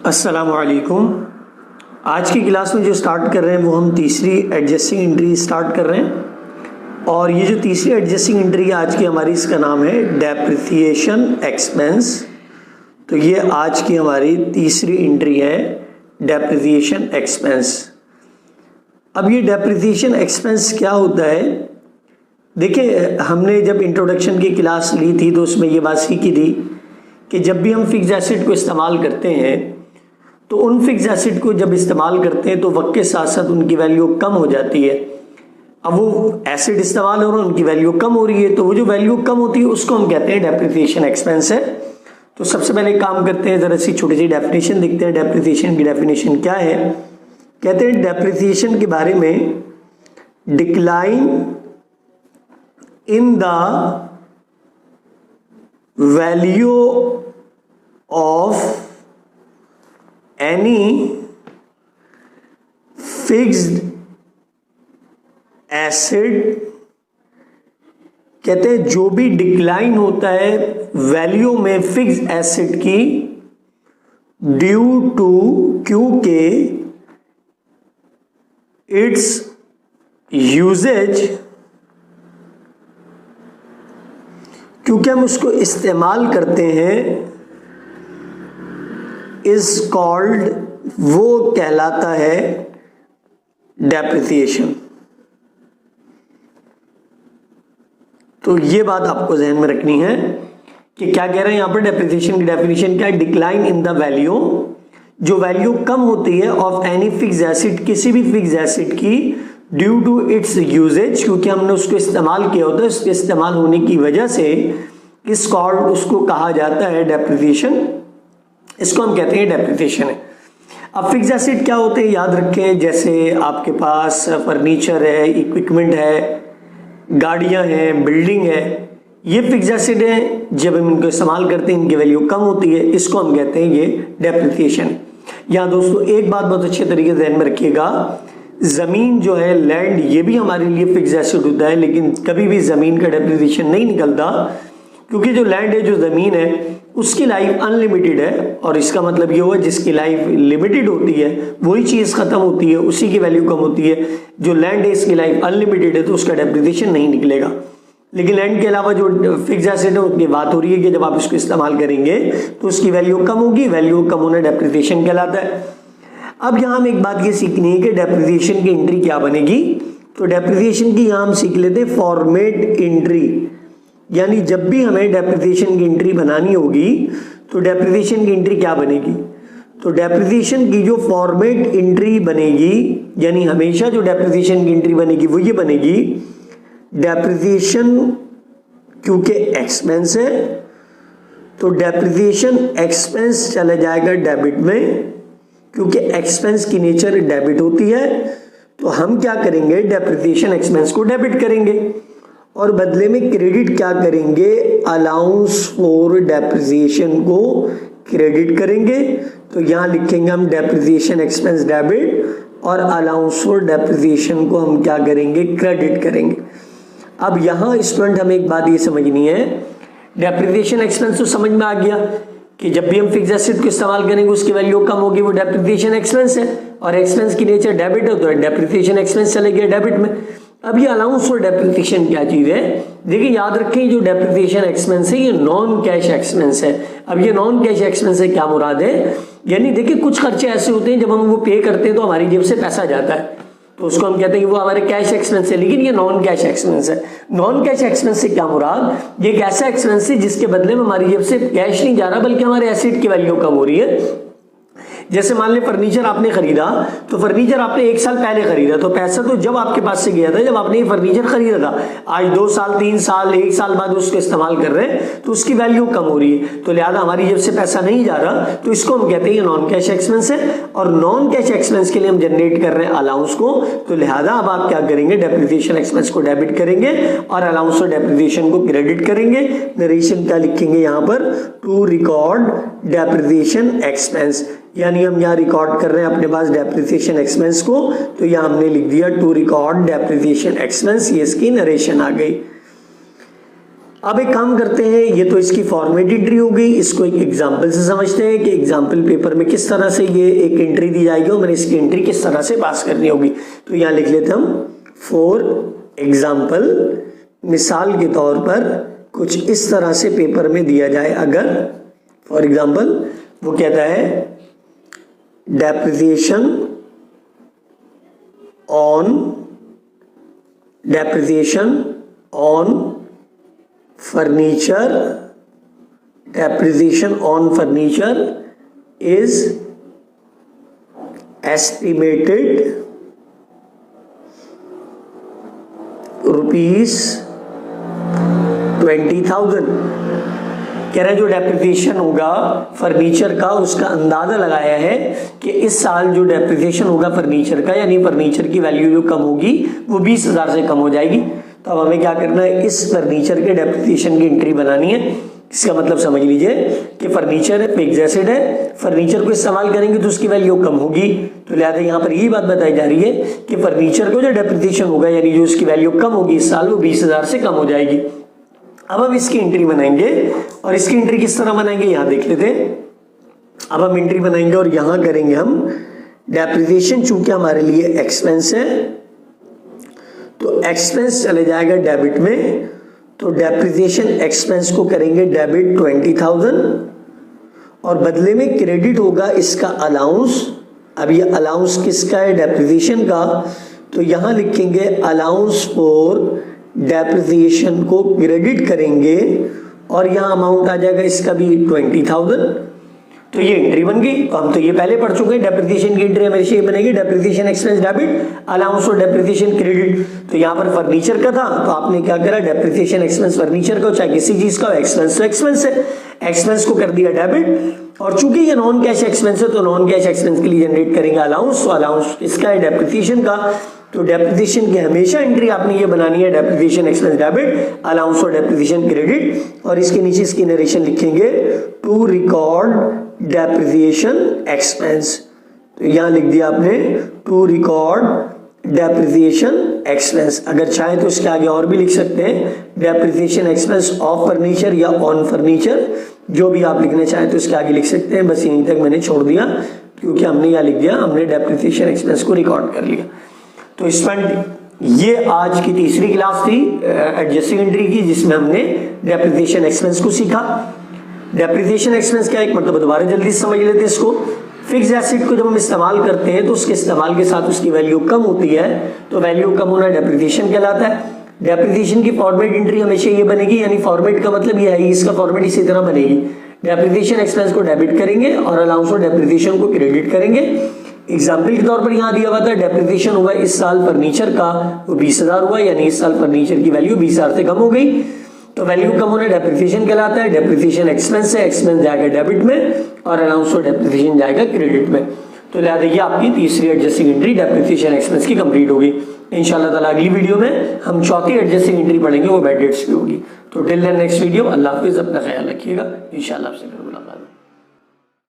अस्सलामुअलैकुम। आज की क्लास में जो स्टार्ट कर रहे हैं वो हम तीसरी एडजस्टिंग एंट्री स्टार्ट कर रहे हैं और ये जो तीसरी एडजस्टिंग एंट्री है आज की हमारी, इसका नाम है डेप्रिसिएशन एक्सपेंस। तो ये आज की हमारी तीसरी एंट्री है, डेप्रिसिएशन एक्सपेंस। अब ये डेप्रिसिएशन एक्सपेंस क्या होता है? देखिए, हमने जब इंट्रोडक्शन की क्लास ली थी तो उसमें ये बात सीखी थी कि जब भी हम फिक्स एसेट को इस्तेमाल करते हैं तो उन फिक्स एसेट को जब इस्तेमाल करते हैं तो वक्त के साथ साथ उनकी वैल्यू कम हो जाती है। अब वो एसेट इस्तेमाल हो रहा है, उनकी वैल्यू कम हो रही है, तो वो जो वैल्यू कम होती है उसको हम कहते हैं डेप्रिसिएशन एक्सपेंस है। तो सबसे पहले काम करते हैं, जरा सी छोटी सी डेफिनेशन देखते हैं। डेप्रिसिएशन की डेफिनेशन क्या है? कहते हैं डेप्रिसिएशन के बारे में, decline in the value of any fixed asset. कहते हैं जो भी डिक्लाइन होता है वैल्यू में फिक्स एसेट की ड्यू टू, क्योंकि इट्स यूजेज, क्योंकि हम उसको इस्तेमाल करते हैं, इज कॉल्ड, वो कहलाता है डेप्रिसिएशन। तो ये बात आपको जहन में रखनी है कि क्या कह रहे हैं यहां पर। डेप्रिसिएशन की डेफिनेशन क्या है? डिक्लाइन इन द वैल्यू, जो वैल्यू कम होती है ऑफ एनी फिक्स एसेट, किसी भी फिक्स एसेट की, ड्यू टू इट्स यूजेज, क्योंकि हमने उसको इस्तेमाल किया होता है, उसके इस्तेमाल होने की वजह से इस कॉल्ड, उसको कहा जाता है डेप्रिसिएशन। इसको हम कहते हैं डेप्रिसिएशन है। अब फिक्स एसेट क्या होते हैं याद रखें, जैसे आपके पास फर्नीचर है, इक्विपमेंट है, गाड़ियां हैं, बिल्डिंग है, ये फिक्स एसेट है। जब हम इनको इस्तेमाल करते हैं इनकी वैल्यू कम होती है, इसको हम कहते हैं ये डेप्रिसिएशन। यहाँ दोस्तों एक बात बहुत अच्छे तरीके से ध्यान में रखिएगा, जमीन जो है, लैंड, ये भी हमारे लिए फिक्स एसेट होता है, लेकिन कभी भी जमीन का डेप्रिसिएशन नहीं निकलता, क्योंकि जो लैंड है, जो जमीन है, उसकी लाइफ अनलिमिटेड है। और इसका मतलब ये हुआ जिसकी लाइफ लिमिटेड होती है वही चीज खत्म होती है, उसी की वैल्यू कम होती है। जो लैंड है इसकी लाइफ अनलिमिटेड है तो उसका डेप्रिसिएशन नहीं निकलेगा। लेकिन लैंड के अलावा जो फिक्स एसेट है उनकी बात हो रही है कि जब आप इसको इस्तेमाल करेंगे तो उसकी वैल्यू कम होगी, वैल्यू कम होना डेप्रिसिएशन कहलाता है। अब यहाँ हम एक बात ये सीखनी है कि डेप्रिसिएशन की एंट्री क्या बनेगी। तो डेप्रिसिएशन की यहाँ हम सीख लेते हैं फॉर्मेट एंट्री, यानी जब भी हमें डेप्रिसिएशन की एंट्री बनानी होगी तो डेप्रिसिएशन की एंट्री क्या बनेगी। तो डेप्रिसिएशन की जो फॉर्मेट एंट्री बनेगी, यानी हमेशा जो डेप्रिसिएशन की एंट्री बनेगी वो ये बनेगी, डेप्रिसिएशन क्योंकि एक्सपेंस है तो डेप्रिसिएशन एक्सपेंस चला जाएगा डेबिट में, क्योंकि एक्सपेंस की नेचर डेबिट होती है। तो हम क्या करेंगे, डेप्रिसिएशन एक्सपेंस को डेबिट करेंगे और बदले में क्रेडिट क्या करेंगे, अलाउंस फॉर डेप्रिसिएशन को क्रेडिट करेंगे। तो यहां लिखेंगे हम डेप्रिसिएशन एक्सपेंस डेबिट और अलाउंस फॉर डेप्रिसिएशन को हम क्या करेंगे, क्रेडिट करेंगे। अब यहां स्टूडेंट हमें एक बात ये समझनी है, डेप्रिसिएशन एक्सपेंस तो समझ में आ गया कि जब भी हम फिक्स एसेट को इस्तेमाल करेंगे उसकी वैल्यू कम होगी, वो डेप्रिसिएशन एक्सपेंस है और एक्सपेंस की नेचर डेबिट है तो डेप्रिसिएशन एक्सपेंस चले गया डेबिट में। अब ये अलाउंस फॉर डेप्रिसिएशन क्या चीज है? देखिए याद रखें, जो डेप्रिसिएशन एक्सपेंस है ये नॉन कैश एक्सपेंस है। अब ये नॉन कैश एक्सपेंस से क्या मुराद है? यानी देखिए कुछ खर्चे ऐसे होते हैं जब हम वो पे करते हैं तो हमारी जेब से पैसा जाता है, तो उसको हम कहते हैं कि वो हमारे कैश एक्सपेंस है, लेकिन ये नॉन कैश एक्सपेंस है। नॉन कैश एक्सपेंस से क्या मुराद? ये एक ऐसा एक्सपेंस है जिसके बदले में हमारी जेब से कैश नहीं जा रहा बल्कि हमारे एसेट की वैल्यू कम हो रही है। जैसे मान ले फर्नीचर आपने खरीदा, तो फर्नीचर आपने 1 साल पहले खरीदा, तो पैसा तो जब आपके पास से गया था जब आपने ये फर्नीचर खरीदा था। आज 2 साल, 3 साल, 1 साल बाद उसको इस्तेमाल कर रहे हैं तो उसकी वैल्यू कम हो रही है, तो लिहाजा हमारी जेब से पैसा नहीं जा रहा, तो इसको हम कहते हैं नॉन कैश एक्सपेंस है। और नॉन कैश एक्सपेंस के लिए हम जनरेट कर रहे हैं अलाउंस को, तो लिहाजा अब आप क्या करेंगे, डेप्रिसिएशन एक्सपेंस को डेबिट करेंगे और अलाउंस और डेप्रिसिएशन को क्रेडिट करेंगे। नरेशन क्या लिखेंगे यहाँ पर, टू रिकॉर्ड डेप्रिसिएशन एक्सपेंस, यानी हम यहाँ रिकॉर्ड कर रहे हैं अपने पास डेप्रिसिएशन एक्सपेंस को, तो यहाँ हमने लिख दिया टू रिकॉर्ड डेप्रिसिएशन एक्सपेंस, ये इसकी नरेशन आ गई। अब एक काम करते हैं, ये तो इसकी फॉर्मेट एंट्री हो गई, इसको एक एग्जांपल से समझते हैं कि एग्जांपल पेपर में किस तरह से ये एक एंट्री दी जाएगी और मैंने इसकी एंट्री किस तरह से पास करनी होगी। तो यहाँ लिख लेते हम फॉर एग्जांपल, मिसाल के तौर पर कुछ इस तरह से पेपर में दिया जाए अगर, फॉर एग्जांपल वो कहता है depreciation on furniture, depreciation on furniture is estimated rupees 20,000। कह रहे हैं जो डेप्रिसिएशन होगा फर्नीचर का उसका अंदाजा लगाया है कि इस साल जो डेप्रिसिएशन होगा फर्नीचर का, यानी फर्नीचर की वैल्यू जो कम होगी वो 20,000 से कम हो जाएगी। तो अब हमें क्या करना है, इस फर्नीचर के डेप्रिसिएशन की एंट्री बनानी है। इसका मतलब समझ लीजिए कि फर्नीचर फिक्स्ड एसेट है, फर्नीचर को इस्तेमाल करेंगे तो उसकी वैल्यू कम होगी, तो लिहाजा यहाँ पर यही बात बताई जा रही है कि फर्नीचर को जो डेप्रिसिएशन होगा यानी जो उसकी वैल्यू कम होगी इस साल वो 20,000 से कम हो जाएगी। अब हम इसकी एंट्री बनाएंगे और इसकी एंट्री किस तरह बनाएंगे यहाँ देख लेते हैं। अब हम एंट्री बनाएंगे और यहाँ करेंगे हम डेप्रिसिएशन, चूंकि हमारे लिए एक्सपेंस है तो एक्सपेंस चले जाएगा डेबिट में, तो डेप्रिसिएशन एक्सपेंस को करेंगे डेबिट 20,000 और बदले में क्रेडिट होगा इसका अलाउंस। अब ये अलाउंस किसका है, डेप्रिसिएशन का, तो यहाँ लिखेंगे अलाउंस फॉर डेप्रिसिएशन को क्रेडिट करेंगे और यहाँ अमाउंट आ जाएगा इसका भी 20,000। तो ये एंट्री बन गई। तो हम तो ये पहले पढ़ चुके हैं, डेप्रिसिएशन की एंट्री हमेशा ये बनेगी डेप्रिसिएशन एक्सपेंस डेबिट, अलाउंस और डेप्रिसिएशन क्रेडिट। तो यहाँ पर फर्नीचर का था तो आपने क्या करा, डेप्रिसिएशन एक्सपेंस फर्नीचर का चाहे किसी चीज का, एक्सपेंस तो एक्सपेंस है, एक्सपेंस को कर दिया डेबिट। और चूंकि ये नॉन कैश एक्सपेंस है तो नॉन कैश एक्सपेंस के लिए जनरेट करेंगे अलाउंस, तो अलाउंस इसका है डेप्रिसिएशन का। तो डेप्रिसिएशन की हमेशा एंट्री आपने ये बनानी है डेप्रिसिएशन एक्सपेंस डेबिट, अलाउंस और डेप्रिसिएशन क्रेडिट, और इसके नीचे इसकी नरेशन लिखेंगे टू रिकॉर्ड डेप्रिसिएशन एक्सपेंस। तो यहां लिख दिया आपने टू रिकॉर्ड डेप्रिसिएशन एक्सपेंस। अगर चाहे तो इसके आगे और भी लिख सकते हैं, डेप्रिसिएशन एक्सपेंस ऑफ फर्नीचर या ऑन फर्नीचर, जो भी आप लिखना चाहें तो इसके आगे लिख सकते हैं। बस यहीं तक मैंने छोड़ दिया क्योंकि हमने यहां लिख दिया, हमने डेप्रिसिएशन एक्सपेंस को रिकॉर्ड कर लिया। तो स्टूडेंट ये आज की तीसरी क्लास थी एडजस्टिंग एंट्री की, जिसमें हमने डेप्रिसिएशन एक्सपेंस को सीखा। डेप्रिसिएशन एक्सपेंस क्या है एक मतलब दोबारा जल्दी समझ लेते हैं इसको। फिक्स एसेट को जब हम इस्तेमाल करते हैं तो उसके इस्तेमाल के साथ उसकी वैल्यू कम होती है, तो वैल्यू कम होना डेप्रिसिएशन कहलाता है। डेप्रिसिएशन की फॉर्मेट एंट्री हमेशा ये बनेगी, यानी फॉर्मेट का मतलब ये है, इसका फॉर्मेट इसी तरह बनेगी, डेप्रिसिएशन एक्सपेंस को डेबिट करेंगे और अलाउंस और डेप्रिसिएशन को क्रेडिट करेंगे। एग्जाम्पल के तौर पर यहाँ दिया हुआ था डेप्रिसिएशन हुआ इस साल फर्नीचर का वो 20,000 हुआ, यानी इस साल फर्नीचर की वैल्यू 20,000 से कम हो गई, तो वैल्यू कम होना डेप्रिसिएशन कहलाता है। डेप्रिसिएशन एक्सपेंस है, एक्सपेंस जाएगा डेबिट में और अलाउंस और डेप्रिसिएशन जाएगा क्रेडिट में। तो लिहाजा ये आपकी तीसरी एडजस्टिंग एंट्री डेप्रिसिएशन एक्सपेंस की कंप्लीट होगी। इंशाल्लाह ताला अगली वीडियो में हम चौथी एडजस्टिंग एंट्री पढ़ेंगे, वो बैड डेट्स की होगी। तो टिल देन नेक्स्ट वीडियो, अल्लाह हाफिज़, अपना ख्याल रखिएगा, इंशाल्लाह आपसे फिर मुलाकात।